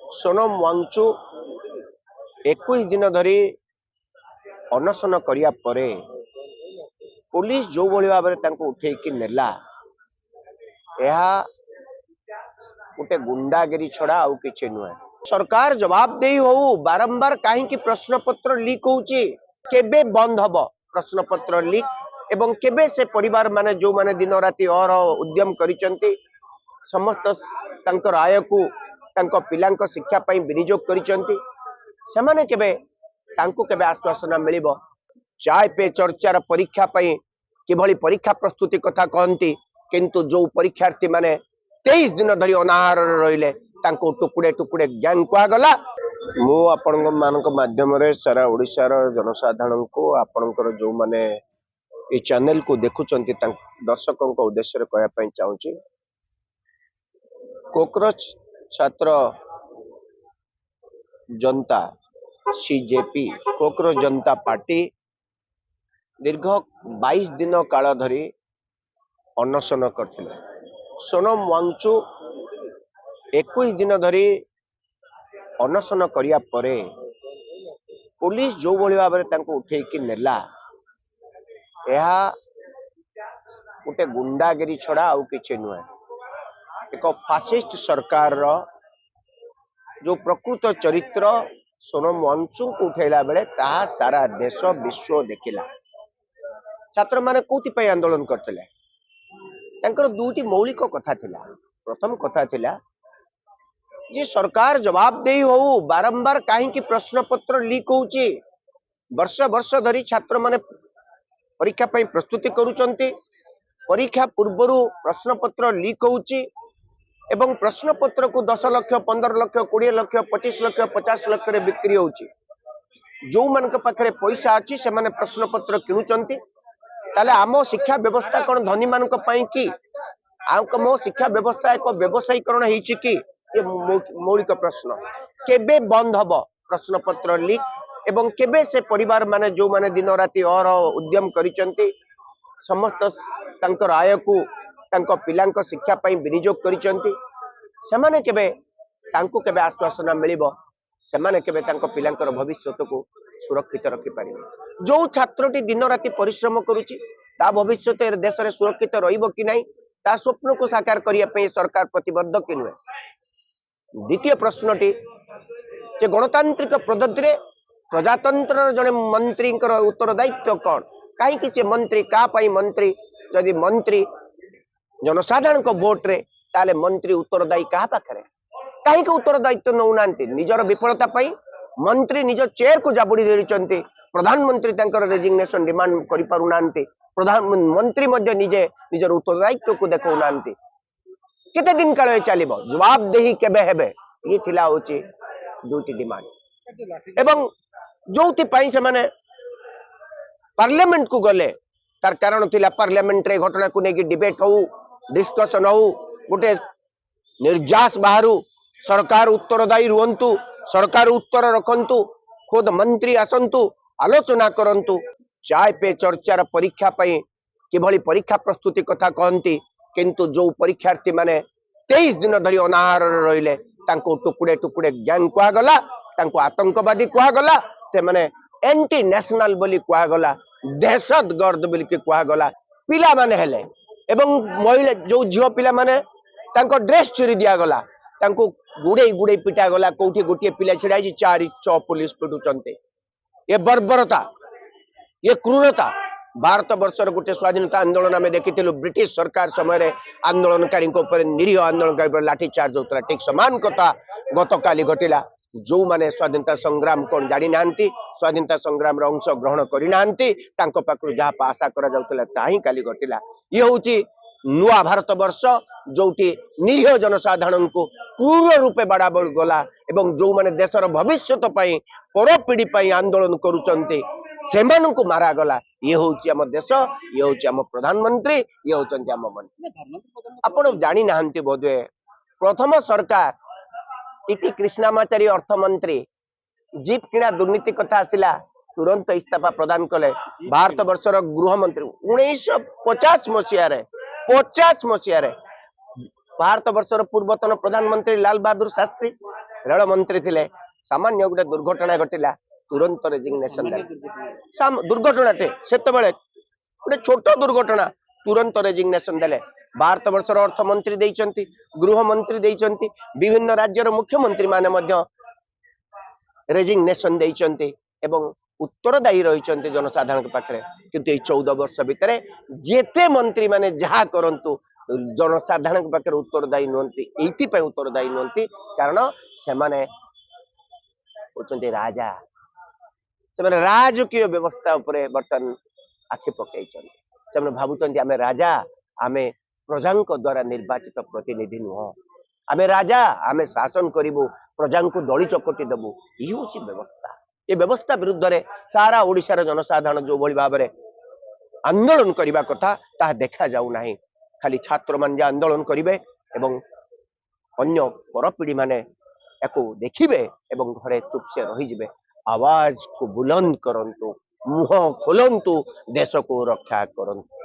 सोनम वांगचु 21 दिन धरी अनशन करिया परे पुलिस जो भली भाव में उठेकी नेला यह गोटे गुंडागिरी छड़ा आउ किछि नुहे। सरकार जवाब दे हो बारंबार कहीं प्रश्न पत्र लीक होउची केबे बंद हब प्रश्न पत्र लीक एवं केबे से परिवार माने जो माने दिन राति और उद्यम करिसंती समस्त तांकर आय को तांको पिलांक शिक्षा पई विनियोग करिसंती सेमाने केबे तांको केबे आश्वासन मिलिबो। चाय पे चर्चार परीक्षा पई किभली परीक्षा प्रस्तुति कथा कहती किंतु जो परीक्षार्थी माने 23 दिन धरी अनाहार रहिले तांको टुकुड़े टुकुड़े गैंग कुआगला। मु आपण मानक माध्यम रे सारा ओडिशार जनसाधारण को आपणकर जो माने ए चैनल को देखुचंती दर्शकों को उद्देश्य कहया पई चाहूची कोकरोच छात्र जनता सीजेपी कोकरोच जनता पार्टी दीर्घ 22 दिन काल धरी अनशन करथिले। सोनम वांगचु 21 दिन धरी अनशन करिया परे पुलिस जो भली भाव में उठेकी नेला यह गोटे गुंडागिरी छड़ा आउ किछि नुहे। एक फासिस्ट सरकार रो जो प्रकृत चरित्र सोनम वांगचु को उठेला बेले ताहा सारा देश विश्व देखिला। छात्र माने कोथि पई आंदोलन करथिले तांकर दुटी मौलिक कथा थिला। प्रथम कथा थिला जे सरकार जवाब दे हो बारंबार कहीं प्रश्न पत्र लीक होउची वर्ष वर्ष धरी छात्र माने परीक्षा पई प्रस्तुति करूचंती परीक्षा पूर्वरु प्रश्न पत्र लीक होउची एवं प्रश्न पत्र को 10 लाख 15 लाख 20 लाख 25 लाख 50 लाख रे बिक्री होउची। जो मन के पाखरे पैसा अछि से माने प्रश्न पत्र किनुचंती ताले आमो शिक्षा व्यवस्था कौन धनी मान कि मो शिक्षा व्यवस्था एक व्यवसायीकरण होइछि कि ये मौलिक प्रश्न। केबे बंद हब प्रश्न पत्र लीक एवं केबे से परिवार माने जो माने दिन राति और उद्यम करिसंती समस्त तांकर आय को तांको पिलांक शिक्षा पई विनियोग करिसंती सेमाने केबे तांको केबे आश्वासन मिलिबो सेमाने केबे तांको पिलांकर भविष्यत को सुरक्षित रखि पारिबे। जो छात्रटी दिन राति परिश्रम करुची ता भविष्यत देश में सुरक्षित रहिबो कि नहीं ता स्वप्न को साकार करिया पे सरकार प्रतिबद्ध कि नुहे। द्वितीय प्रश्नटी जे गणतांत्रिक पद्धति रे प्रजातंत्र जने मंत्री उत्तरदायित्व कौन कहीं से मंत्री का पाई मंत्री जदि मंत्री जनसाधारण को वोट रे ताले मंत्री उत्तरदायी क्या पाखे कहीं उत्तरदायित्व नौनांती निजर विफलता पाई मंत्री निज चेयर को जाबुड़ी देरिचंती प्रधानमंत्री तांकर रेजिग्नेशन डिमांड करि पारुनांती प्रधानमंत्री मध्य निजे निजर उत्तरदायित्व को देखौनांती केते दिन काल चलिबो जवाब देही केबे हेबे ये थिला होची दुटी डिमांड एवं जोथि पई से माने पार्लियामेंट को गले तार कारण थिला पार्लियामेंट रे घटना को नेकी डिबेट हो डिस्कशन हो गोटे निर्जास बाहरु सरकार उत्तरदायी रुहंतु सरकार उत्तर रखंतु खुद मंत्री आसंतु आलोचना करंतु चाय पे चर्चार परीक्षा पई किभली परीक्षा प्रस्तुति कथा कहती किंतु जो परीक्षार्थी माने 23 दिन धरी अनाहार रहिले तांको टुकुड़े टुकुड़े गैंग कुआगला तांको आतंकवादी कुआगला ते माने एंटी नेशनल बोली कुआगला दहशतगर्द बोली के कुआगला पिला माने हेले एवं महिला जो झियो पिला माने तांको ड्रेस चोरी दिया गला तांको गुड़े गुड़े पिटा गला कोठी गोटे पिला छिड़ा 4-6 पुलिस पिटुचंते ये बर्बरता ये क्रूरता भारत वर्षर गोटे स्वाधीनता आंदोलन आम देखी ब्रिटिश सरकार समय आंदोलनकारी निरीह आंदोलनकारी लाठीचार्ज होता ठीक समान कथा गत काली घटिला। जो माने स्वाधीनता संग्राम कौन जानी नांती स्वाधीनता संग्राम अंश ग्रहण करना जहाँ आशा करा काली घटिला। ये हूँ नुआ भारत वर्ष जोटी निरीह जनसाधारण को क्रूर रूपे बाड़ा गला एवं जो माने देशर भविष्यत पई पर पीढ़ी पई आंदोलन करुचंती सेमानन को मारा गला। ये होची हम देश ये होची हम प्रधानमंत्री ये होचंती हम मंत्री। आपण जानी नाहंती बोधे प्रथम सरकार टीटी कृष्णामाचारी अर्थमंत्री जीप किणा दुर्नीति कथा आसिला तुरंत इस्तीफा प्रदान कले। भारत वर्षर गृहमंत्री 1950 मसीह भारत वर्षर पूर्वतन प्रधानमंत्री लाल बहादुर शास्त्री रेल मंत्री थे सामान्य गोटे दुर्घटना घटिला तुरंत रेजिग्नेशन दुर्घटनाटे से गोटे छोट दुर्घटना तुरंत रेजिग्नेशन देले। भारत वर्षर अर्थमंत्री देइचंती, गृह मंत्री देइचंती, विभिन्न राज्यर मुख्यमंत्री माने मध्य रेजिग्नेशन देइचंती एवं उत्तरदायी रही जनसाधारण पाखे। किंतु ये 14 वर्ष भितर जेते मंत्री माने जहा करंतु जनसाधारण पाखे उत्तरदायी नुहंती, एइथि उत्तरदायी नुहंती कारण से माने होचंती राजा, से माने राजकीय व्यवस्था उपरे बर्तन आखि पकईचंती। से माने भाबुचंती आमे राजा, आमे प्रजांक द्वारा निर्वाचित प्रतिनिधि नुह, आमे राजा, आमे शासन करिबु, प्रजा को दली चकटी देबु। ये हूँ व्यवस्था। ये व्यवस्था विरुद्ध रे सारा ओडिशार जनसाधारण जो भली भाव में आंदोलन करने कथा ता देखा जाऊ नाही। खाली छात्र मान आंदोलन करिवे एवं अन्य परपीढ़ी माने एको देखिबे एवं घरे चुप से रही जिवे। आवाज को बुलंद करंतु, मुह खोलंतु, देश को रक्षा करंतु।